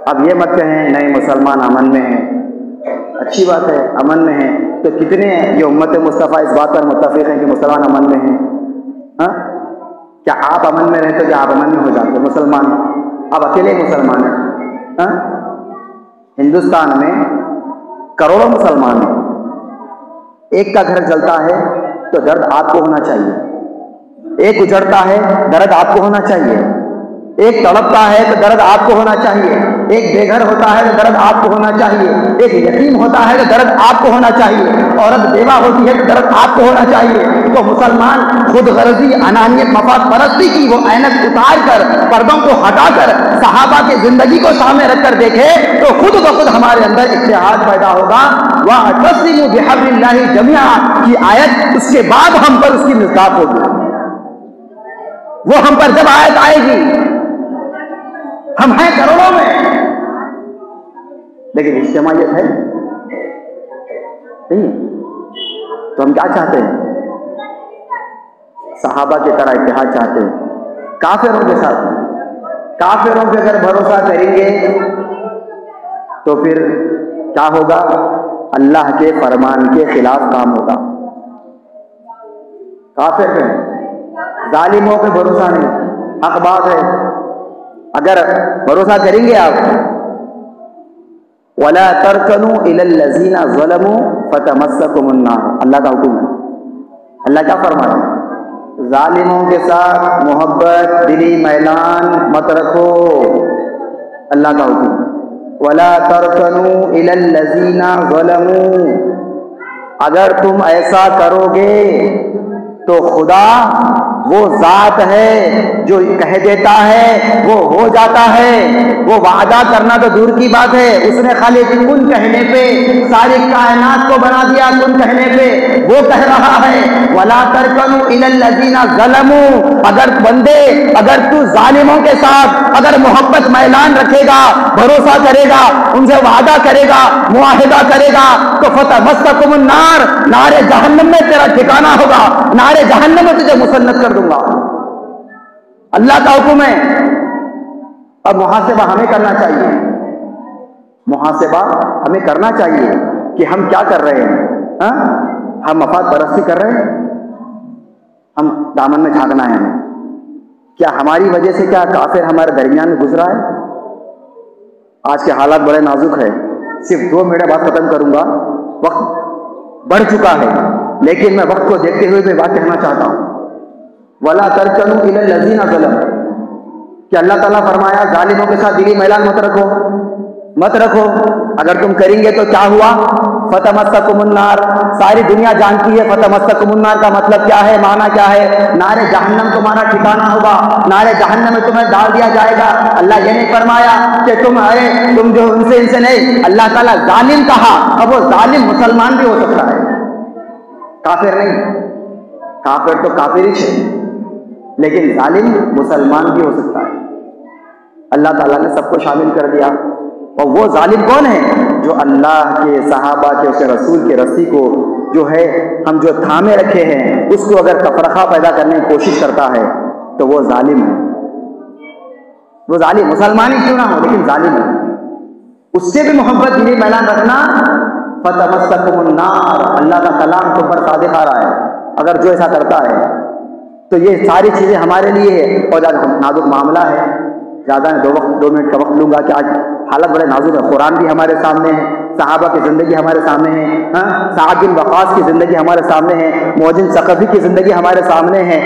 اب یہ مت کہیں نہیں مسلمان امن میں ہیں، اچھی بات ہے امن میں ہیں، تو کتنے یہ امت مصطفیٰ اس بات پر متفق ہیں کہ مسلمان امن میں ہیں؟ کیا آپ امن میں رہتے؟ کیا آپ امن میں ہو جاتے مسلمان؟ اب اکیلے مسلمان ہیں؟ ہندوستان میں کروڑوں مسلمان ہیں، ایک کا گھر جلتا ہے تو درد آپ کو ہونا چاہیے، ایک اجڑتا ہے درد آپ کو ہونا چاہیے، ایک تڑپتا ہے تو درد آپ کو ہونا چاہیے، ایک بے گھر ہوتا ہے تو درد آپ کو ہونا چاہیے، ایک یتیم ہوتا ہے تو درد آپ کو ہونا چاہیے، عورت بیوہ ہوتی ہے تو درد آپ کو ہونا چاہیے۔ تو مسلمان خود غرضی، انانیت، مفاد پرستی کی وہ عینک اتار کر، پردوں کو ہٹا کر صحابہ کی زندگی کو سامنے رکھ کر دیکھے تو خود بخود ہمارے اندر اتحاد پیدا ہوگا۔ وَاعْتَصِمُوا بِحَبْلِ اللَّهِ جَمِيعًا کی آیت، اس کے بعد ہم پر اس کی مصداق ہوگی، وہ ہم پر جب آیت آئے گی، ہم ہیں کروڑوں میں لیکن اجتماعیت ہے نہیں، تو ہم کیا چاہتے ہیں؟ صحابہ کی طرح اتحاد چاہتے ہیں۔ کافروں کے ساتھ، کافروں پہ اگر بھروسہ کریں گے تو پھر کیا ہوگا؟ اللہ کے فرمان کے خلاف کام ہوگا۔ کافر پہ، ظالموں پہ بھروسہ نہیں، حق بات ہے، اگر بھروسہ کریں گے آپ وَلَا تَرْكَنُوا إِلَى الَّذِينَ ظَلَمُوا فَتَمَسَّكُمُ النَّارُ، اللہ کا حکم ہے، اللہ کیا فرماتا ہے؟ ظالموں کے ساتھ محبت، دلی میلان مت رکھو، اللہ کا حکم ہے۔ وَلَا تَرْكَنُوا إِلَى الَّذِينَ ظَلَمُوا، اگر تم ایسا کرو گے تو خدا وہ ذات ہے جو کہہ دیتا ہے وہ ہو جاتا ہے، وہ وعدہ کرنا تو دور کی بات ہے، اس نے خالی کن کہنے پہ ساری کائنات کو بنا دیا، کن کہنے پہ وہ کہہ رہا ہے۔ وَلَا تَرْكَنُوا إِلَى الَّذِينَ ظَلَمُوا، اگر بندے، اگر تو ظالموں کے ساتھ اگر محبت میلان رکھے گا، بھروسہ کرے گا، ان سے وعدہ کرے گا، معاہدہ کرے گا تو فَتَمَسَّكُمُ النَّارُ، نار جہنم میں تیرا ٹھکانہ ہوگا، نار جہنم میں تجھے مسلط کر دوں گا۔ اللہ کا حکم ہے۔ اب محاسبہ ہمیں کرنا چاہیے، محاسبہ ہمیں کرنا چاہیے کہ ہم کیا کر رہے ہیں۔ ہم مفاد پرستی کر رہے ہیں، ہم دامن میں جھانکنا ہے ہمیں، کیا ہماری وجہ سے کیا کافر ہمارے درمیان میں گزرا ہے؟ آج کے حالات بڑے نازک ہے، صرف 2 منٹ بات ختم کروں گا، وقت بڑھ چکا ہے، لیکن میں وقت کو دیکھتے ہوئے میں بات کہنا چاہتا ہوں۔ وَلَا تَرْكَنُوا إِلَى الَّذِينَ ظَلَمُوا، کہ اللہ تعالیٰ فرمایا ظالموں کے ساتھ دلی میلان مت رکھو، مت رکھو، اگر تم کریں گے تو کیا ہوا؟ فَتَمَسَّكُمُ النَّارُ، ساری دنیا جانتی ہے فَتَمَسَّكُمُ النَّارُ کا مطلب کیا ہے، معنی کیا ہے؟ نار جہنم تمہارا ٹھکانہ ہوگا، نار جہنم میں تمہیں ڈال دیا جائے گا۔ اللہ یہ نہیں فرمایا کہ تم جو ان سے نہیں، اللہ تعالیٰ ظالم کہا، اب وہ ظالم مسلمان بھی ہو سکتا ہے، کافر نہیں، کافر تو کافر ہی ہے، لیکن ظالم مسلمان بھی ہو سکتا ہے۔ اللہ تعالیٰ نے سب کو شامل کر دیا۔ اور وہ ظالم کون ہے؟ جو اللہ کے، صحابہ کے، اس کے رسول کے رسی کو جو ہے ہم جو تھامے رکھے ہیں اس کو اگر تفرقہ پیدا کرنے کی کوشش کرتا ہے تو وہ ظالم ہے۔ وہ ظالم مسلمان ہی کیوں نہ ہو لیکن ظالم ہے۔ اس سے بھی محبت دینی میلان رکھنا۔ فتمسکم النار، اللہ کا کلام تم پر صادق آ رہا ہے، اگر جو ایسا کرتا ہے تو یہ ساری چیزیں ہمارے لیے ہے۔ اور نازک معاملہ ہے، زیادہ 2 منٹ کا وقت لوں گا کہ آج حالت بڑے نازک ہے۔ قرآن بھی ہمارے سامنے ہے، صحابہ کی زندگی ہمارے سامنے ہے، سعد بن وقاص کی زندگی ہمارے سامنے ہے، موجن ثقفی کی زندگی ہمارے سامنے ہے۔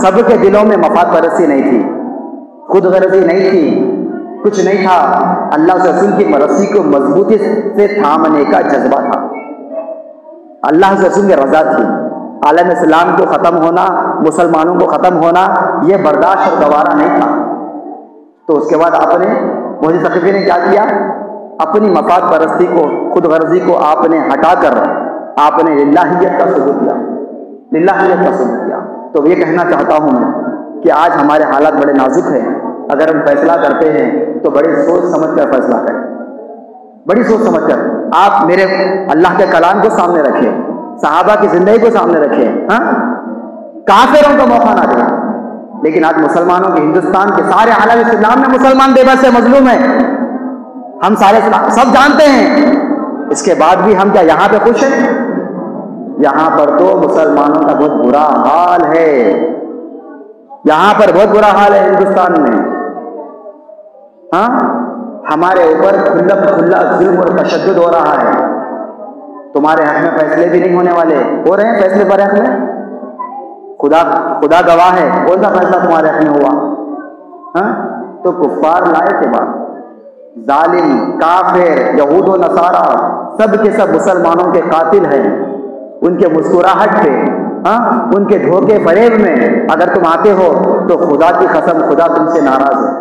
سب کے دلوں میں مفاد پرستی نہیں تھی، خود غرضی نہیں تھی، کچھ نہیں تھا، اللہ کے رسول کی مرضی کو مضبوطی سے تھامنے کا جذبہ تھا، اللہ کے رسول کی رضا تھی۔ عالم اسلام کو ختم ہونا، مسلمانوں کو ختم ہونا یہ برداشت اور گوارا نہیں تھا۔ تو اس کے بعد آپ نے موجن ثقفی نے کیا کیا؟ اپنی مفاد پرستی کو، خود غرضی کو آپ نے ہٹا کر آپ نے للہیت کا ثبوت دیا، للہیت کا ثبوت دیا۔ تو یہ کہنا چاہتا ہوں میں کہ آج ہمارے حالات بڑے نازک ہیں، اگر ہم فیصلہ کرتے ہیں تو بڑی سوچ سمجھ کر فیصلہ کریں، بڑی سوچ سمجھ کر۔ آپ میرے اللہ کے کلام کو سامنے رکھیں، صحابہ کی زندگی کو سامنے رکھیں، کافروں کو موقع نہ دیں۔ لیکن آج مسلمانوں کے، ہندوستان کے سارے عالم اسلام میں مسلمان بے بس ہے، مظلوم ہے، ہم سارے سب جانتے ہیں۔ اس کے بعد بھی ہم کیا یہاں پہ خوش ہیں؟ یہاں پر تو مسلمانوں کا بہت برا حال ہے، یہاں پر بہت برا حال ہے ہندوستان میں۔ ہمارے اوپر کھلا ظلم اور تشدد ہو رہا ہے۔ تمہارے حق میں فیصلے بھی نہیں ہونے والے، ہو رہے ہیں فیصلے پر حق میں، خدا گواہ ہے، کون سا فیصلہ تمہارے حق میں ہوا؟ تو کفار لائے کے بعد ظالم، کافر، یہود و نصارہ سب کے سب مسلمانوں کے قاتل ہیں۔ ان کے مسکراہٹ پہ، ان کے دھوکے فریب میں اگر تم آتے ہو تو خدا کی قسم خدا تم سے ناراض ہے،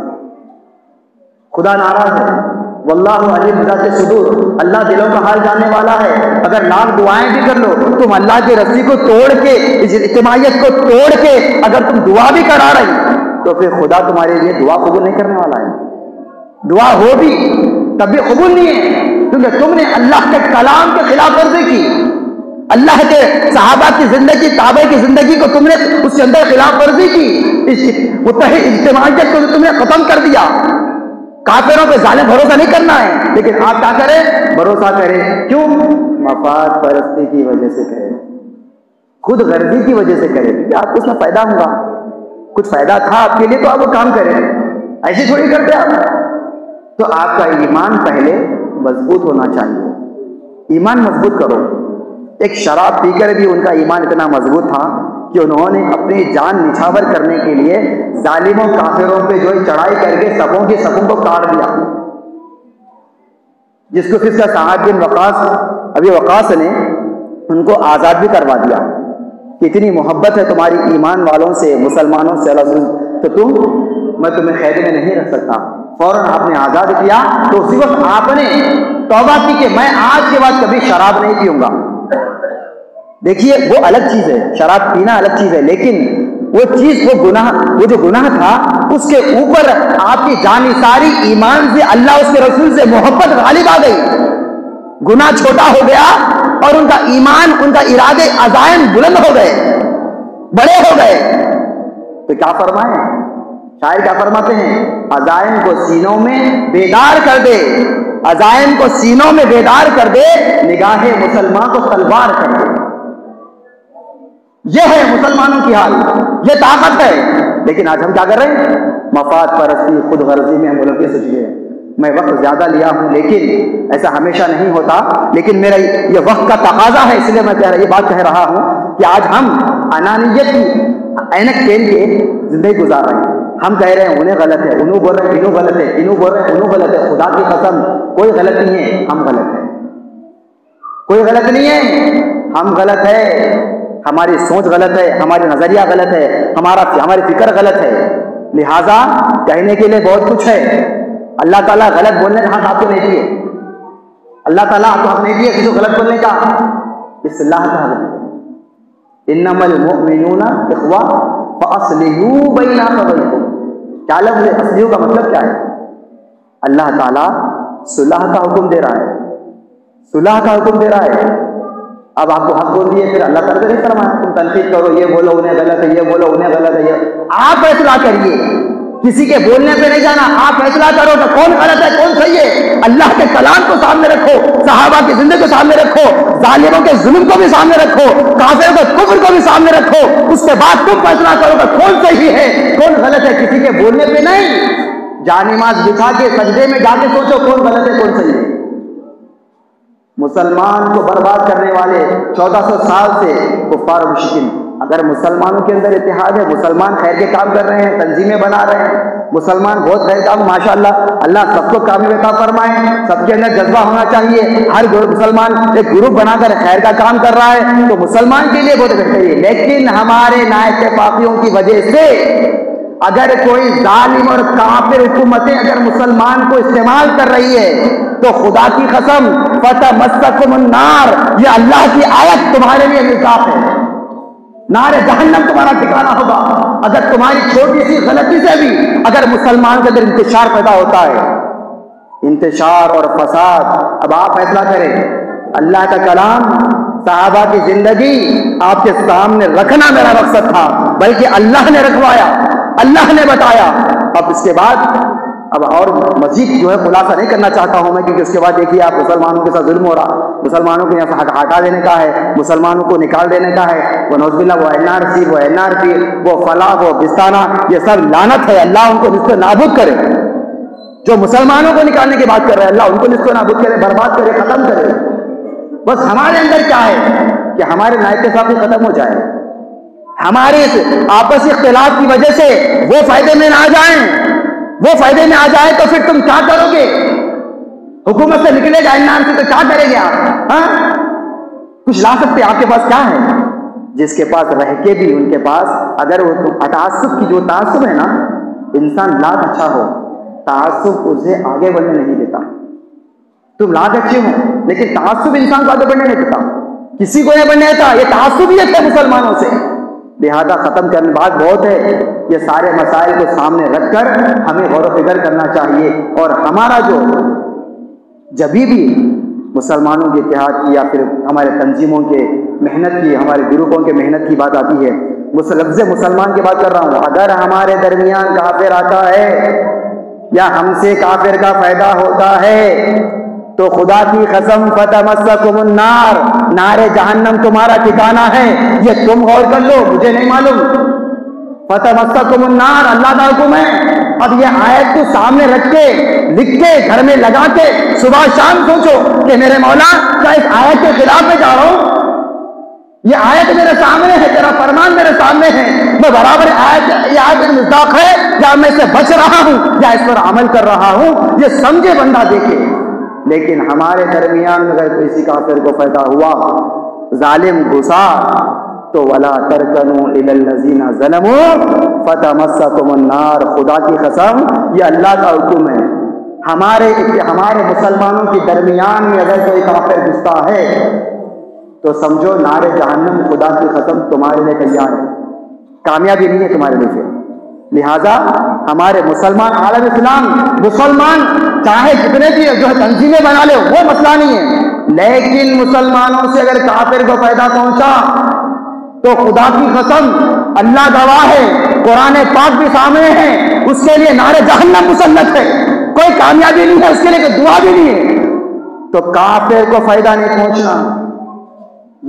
خدا ناراض ہے۔ واللہ علیم بذات الصدور، اللہ دلوں کا حال جاننے والا ہے۔ اگر لاکھ دعائیں بھی کر لو، تم اللہ کی رسی کو توڑ کے، اس اجتماعیت کو توڑ کے اگر تم دعا بھی کرا رہی تو پھر خدا تمہارے لیے دعا قبول نہیں کرنے والا ہے۔ دعا ہو بھی تب بھی قبول نہیں ہے، کیونکہ تم نے اللہ کے کلام کے خلاف ورزی کی، اللہ کے صحابہ کی زندگی، تابعین کی زندگی کو تم نے اس کے اندر خلاف ورزی کی، متحد اجتماعیت کو تم نے ختم کر دیا۔ کافروں پہ ظالم بھروسہ نہیں کرنا ہے، لیکن آپ کیا کریں؟ بھروسہ کریں۔ کیوں؟ مفاد پرستی کی وجہ سے کریں، خود غرضی کی وجہ سے کریں، کیونکہ آپ کو اس میں فائدہ ہوگا، کچھ فائدہ تھا آپ کے لیے تو آپ وہ کام کریں، ایسی تھوڑی کرتے آپ۔ تو آپ کا ایمان پہلے مضبوط ہونا چاہیے، ایمان مضبوط کرو۔ ایک شراب پی کر بھی ان کا ایمان اتنا مضبوط تھا کہ انہوں نے اپنی جان نچھاور کرنے کے لیے ظالموں کافروں پہ جو چڑھائی کر کے صفوں کی صفوں کو کاٹ دیا، جس کو پھر سعد بن وقاص، ابھی وقاص نے ان کو آزاد بھی کروا دیا۔ اتنی محبت ہے تمہاری ایمان والوں سے، مسلمانوں سے، تو میں تمہیں قید میں نہیں رکھ سکتا۔ فوراً آپ نے آزاد کیا تو اسی وقت آپ نے توبہ کی کہ میں آج کے بعد کبھی شراب نہیں پیوں گا۔ دیکھیے وہ الگ چیز ہے، شراب پینا الگ چیز ہے، لیکن وہ چیز، وہ جو گناہ تھا اس کے اوپر آپ کی جان ساری ایمان سے، اللہ اس کے رسول سے محبت غالب آ گئی، گناہ چھوٹا ہو گیا اور ان کا ایمان، ان کا ارادے، عزائم بلند ہو گئے، بڑے ہو گئے۔ تو کیا فرمائیں شاعر، کیا فرماتے ہیں؟ عزائم کو سینوں میں بیدار کر دے، عزائم کو سینوں میں بیدار کر دے، نگاہ مسلمان کو تلوار کر دے۔ یہ ہے مسلمانوں کی حال، یہ طاقت ہے۔ لیکن آج ہم کیا کر رہے ہیں؟ مفاد پرستی، خود غرضی میں ہم ملوث ہو چکے ہیں۔ میں وقت زیادہ لیا ہوں، لیکن ایسا ہمیشہ نہیں ہوتا، لیکن میرا یہ وقت کا تقاضا ہے، اس لیے میں یہ بات کہہ رہا ہوں کہ آج ہم انانیت کی اینک پہن کے زندگی گزار رہے ہیں۔ ہم کہہ رہے ہیں انہیں غلط ہے، انہوں بول رہے ہیں انہوں غلط ہے، انہوں بول رہے ہیں انہوں غلط ہے۔ خدا کی قسم کوئی غلط نہیں ہے، ہم غلط ہیں، کوئی غلط نہیں ہے، ہم غلط ہے، ہماری سوچ غلط ہے، ہماری نظریہ غلط ہے، ہماری فکر غلط ہے۔ لہٰذا کہنے کے لیے بہت کچھ ہے۔ اللہ تعالیٰ غلط بولنے کا حق آپ کو نہیں دیے، اللہ تعالیٰ آپ کو حق نہیں دیے کسی کو غلط بولنے کا، اصلاح کا حق، انما المؤمنون اخوہ فاصلحوا بین اخویکم. کیا لفظ ہے اصلیحوا کا مطلب کیا ہے؟ اللہ تعالیٰ صلح کا حکم دے رہا ہے، صلح کا حکم دے رہا ہے. اب آپ کو حق بول دیے، پھر اللہ تعالیٰ نہیں فرمایا تم تنقید کرو، یہ بولو انہیں غلط ہے، یہ بولو انہیں غلط ہے. یہ آپ فیصلہ کریے، کسی کے بولنے پہ نہیں جانا. آپ فیصلہ کرو کہ کون غلط ہے کون صحیح ہے. اللہ کے کلام کو سامنے رکھو، صحابہ کی زندگی کو سامنے رکھو، ظالموں کے ظلم کو بھی سامنے رکھو، کافروں کے کفر کو بھی سامنے رکھو. اس کے بعد تم فیصلہ کرو کہ کون صحیح ہے کون غلط ہے. کسی کے بولنے پہ نہیں. جانماز بچھا کے سجدے میں جا کے سوچو کون غلط ہے کون صحیح ہے. مسلمان کو برباد کرنے والے 1400 سال سے کفار و مشرکین. اگر مسلمانوں کے اندر اتحاد ہے، مسلمان خیر کے کام کر رہے ہیں، تنظیمیں بنا رہے ہیں، مسلمان بہت خیر کام، ماشاءاللہ اللہ سب کو کامیاب عطا فرمائے. سب کے اندر جذبہ ہونا چاہیے. ہر مسلمان ایک گروپ بنا کر خیر کا کام کر رہا ہے تو مسلمان کے لیے بہت بہتر ہے. لیکن ہمارے نااتفاقیوں کی وجہ سے اگر کوئی ظالم اور کافر حکومتیں اگر مسلمان کو استعمال کر رہی ہے تو خدا کی قسم فتمسکم النار، یہ اللہ کی آیت تمہارے لیے مصداق ہے. نار جہنم تمہارا ٹھکانہ ہوگا. اگر تمہاری چھوٹی سی غلطی سے بھی اگر مسلمان کے اندر انتشار پیدا ہوتا ہے، انتشار اور فساد. اب آپ فیصلہ کریں. اللہ کا کلام، صحابہ کی زندگی آپ کے سامنے رکھنا میرا مقصد تھا، بلکہ اللہ نے رکھوایا، اللہ نے بتایا. اب اس کے بعد اب اور مزید جو ہے خلاصہ نہیں کرنا چاہتا ہوں میں، کیونکہ اس کے بعد دیکھیے آپ مسلمانوں کے ساتھ ظلم ہو رہا، مسلمانوں کو یہاں سے ہٹا دینے کا ہے، مسلمانوں کو نکال دینے کا ہے. وہ نعوذ باللہ وہ NRC وہ NRP وہ فلاح وہ بستانہ، یہ سب لعنت ہے. اللہ ان کو نصف نابود کرے. جو مسلمانوں کو نکالنے کی بات کر رہے ہیں اللہ ان کو نصف نابود کرے، برباد کرے، ختم کرے. بس ہمارے اندر کیا ہے کہ ہمارے نااتفاقی ختم ہو جائے، ہمارے آپسی اختلاف کی وجہ سے وہ فائدے میں نہ آ جائیں. وہ فائدے میں آ جائے تو پھر تم کیا کرو گے؟ حکومت سے نکلے گا NRC تو کیا کریں گے آپ؟ کچھ لا سکتے؟ آپ کے پاس کیا ہے؟ جس کے پاس رہ کے بھی ان کے پاس اگر وہ تعصب کی جو تعصب ہے نا، انسان لاکھ اچھا ہو، تعصب اسے آگے بڑھنے نہیں دیتا. تم لاکھ اچھے ہو لیکن تعصب انسان کو آگے بڑھنے نہیں دیتا، کسی کو نہیں بڑھنے دیتا. یہ تعصبیت ہے مسلمانوں سے. لہذا ختم کرنے بات بہت ہے. یہ سارے مسائل کو سامنے رکھ کر ہمیں غور و فکر کرنا چاہیے. اور ہمارا جو جبھی بھی مسلمانوں کے اتحاد کی یا پھر ہمارے تنظیموں کے محنت کی، ہمارے گروپوں کے محنت کی بات آتی ہے، لفظ مسلمان کی بات کر رہا ہوں. اگر ہمارے درمیان کافر آتا ہے یا ہم سے کافر کا فائدہ ہوتا ہے تو خدا کی قسم فتمسکم النار، نار جہنم تمہارا ٹھکانہ ہے. یہ تم غور کر لو، مجھے نہیں معلوم. فتمسکم النار اللہ کا حکم ہے. اب یہ آیت کو سامنے رکھ کے لکھ کے گھر میں لگا کے صبح شام سوچو کہ میرے مولا کیا اس آیت کے خلاف میں جا رہا ہوں؟ یہ آیت میرے سامنے ہے، تیرا فرمان میرے سامنے ہے، میں برابر یہ آیت مصداق ہے یا میں سے بچ رہا ہوں یا اس پر عمل کر رہا ہوں؟ یہ سمجھے بندہ دیکھے. لیکن ہمارے درمیان میں اگر کسی کافر کو فائدہ ہوا، ظالم گھسا، تو وَلَا تَرْكَنُوا إِلَى الَّذِينَ ظَلَمُوا فَتَمَسَّكُمُ النَّارُ. خدا کی قسم یہ اللہ کا حکم ہے. ہمارے مسلمانوں کے درمیان میں اگر کوئی کافر گھستا ہے تو سمجھو نار جہنم خدا کی قسم تمہارے لیے تیار ہے، کامیابی نہیں ہے تمہارے لیے. لہذا ہمارے مسلمان عالم اسلام مسلمان چاہے کتنے بھی جو ہے تنظیمیں بنا لے وہ مسئلہ نہیں ہے، لیکن مسلمانوں سے اگر کافر کو فائدہ پہنچا تو خدا کی قسم اللہ گواہ ہے، قرآن پاک بھی سامنے ہے، اس کے لیے نار جہنم مسلط ہے. کوئی کامیابی نہیں ہے اس کے لیے، کوئی دعا بھی نہیں ہے. تو کافر کو فائدہ نہیں پہنچنا،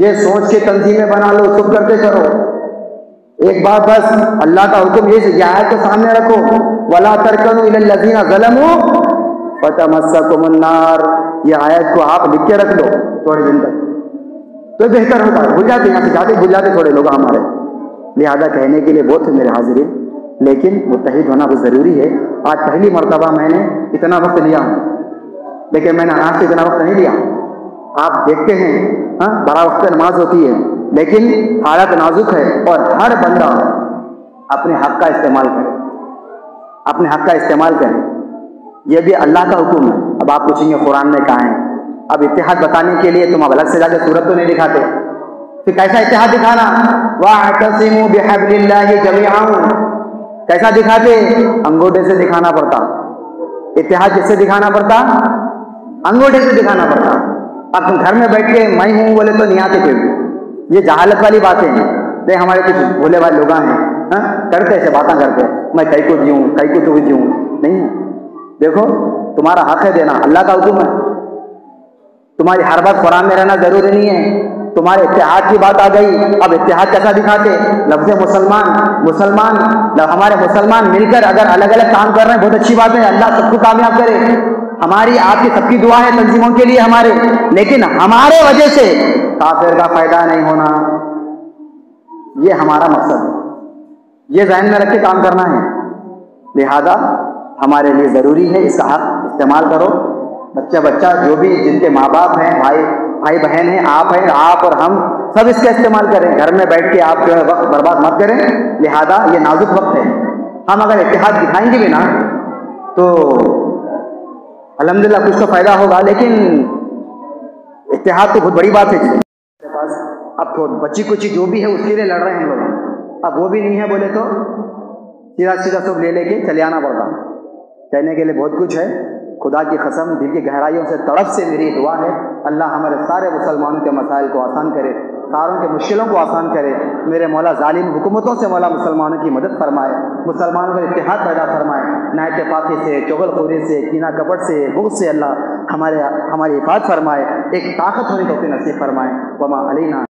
یہ سوچ کے تنظیمیں بنا لو، چپ کرتے کرو. ایک بات بس، اللہ کا حکم یہ آیت کو سامنے رکھو، وَلَا تَرْكَنُوا إِلَى الَّذِينَ ظَلَمُوا فَتَمَسَّكُمُ النَّارُ. یہ آیت کو آپ لکھ کے رکھ لو تھوڑے دن تک تو بہتر ہوتا ہے. بھول جاتے یہاں سے جاتے بھول جاتے تھوڑے لوگ ہمارے. لہذا کہنے کے لیے بہت ہے میرے حاضرین، لیکن متحد ہونا بہت ضروری ہے. آج پہلی مرتبہ میں نے اتنا وقت لیا ہوں، لیکن میں نے آج سے اتنا وقت نہیں لیا. آپ دیکھتے ہیں بڑا وقت نماز ہوتی ہے لیکن حالت نازک ہے اور ہر بندہ اپنے حق کا استعمال کرے، اپنے حق کا استعمال کرے. یہ بھی اللہ کا حکم ہے. اب آپ پوچھیں گے قرآن میں کہاں ہے؟ اب اتحاد بتانے کے لیے تم اب الگ سے جا کے صورت تو نہیں دکھاتے، پھر کیسا اتحاد دکھانا؟ وَاعْتَصِمُوا بِحَبْلِ اللَّهِ جَمِيعًا، کیسا دکھاتے؟ انگوٹھے سے دکھانا پڑتا۔ اتحاد کس سے دکھانا پڑتا؟ انگوٹھے سے دکھانا پڑتا۔ اب تم گھر میں بیٹھ کے میں ہوں بولے تو نہیں آتے کوئی، یہ جہالت والی باتیں ہیں۔ دیکھ ہمارے کچھ بھولے والے لوگ ہیں، کرتے ایسے باتیں کرتے، میں کئی کو دوں، کئی کو تو بھی دوں، نہیں ہے۔ دیکھو تمہارا حق ہے دینا، اللہ کا حکم ہے، تمہاری ہر بات قرآن میں رہنا ضروری نہیں ہے۔ تمہارے اتحاد کی بات آ گئی، اب اتحاد کیسا دکھاتے؟ لفظ مسلمان ہمارے مسلمان مل کر اگر الگ الگ کام کر رہے ہیں بہت اچھی بات ہے، اللہ سب کو کامیاب کرے، ہماری آپ کی سب کی دعا ہے تنظیموں کے لیے ہمارے، لیکن ہمارے وجہ سے کافر کا فائدہ نہیں ہونا، یہ ہمارا مقصد ہے، یہ ذہن میں رکھ کے کام کرنا ہے۔ لہذا ہمارے لیے ضروری ہے اس کا حق استعمال کرو۔ بچہ جو بھی جن کے ماں باپ ہیں، بھائی بہن ہیں، آپ اور ہم سب اس کا استعمال کریں۔ گھر میں بیٹھ کے آپ جو ہے وقت برباد مت کریں، لہذا یہ نازک وقت ہے۔ ہم اگر اتحاد دکھائیں گے بھی نا تو الحمدللہ کچھ تو فائدہ ہوگا، لیکن اتحاد تو بہت بڑی بات ہے۔ اب تو بچی کچی جو بھی ہے اس کے لیے لڑ رہے ہیں ہم لوگ، اب وہ بھی نہیں ہے بولے تو سیدھا سب لے کے چلے آنا پڑتا۔ کہنے کے لیے بہت کچھ ہے، خدا کی قسم دل کی گہرائیوں سے طرف سے میری دعا ہے اللہ ہمارے سارے مسلمانوں کے مسائل کو آسان کرے، ساروں کے مشکلوں کو آسان کرے۔ میرے مولا ظالم حکومتوں سے مولا مسلمانوں کی مدد فرمائے، مسلمانوں کا اتحاد پیدا فرمائے، نا اتفاقی سے، چغل خوری سے، کینہ کپٹ سے، بغض سے اللہ ہماری حفاظت فرمائے، ایک طاقت ہونے کو نصیب فرمائے۔ وما علینا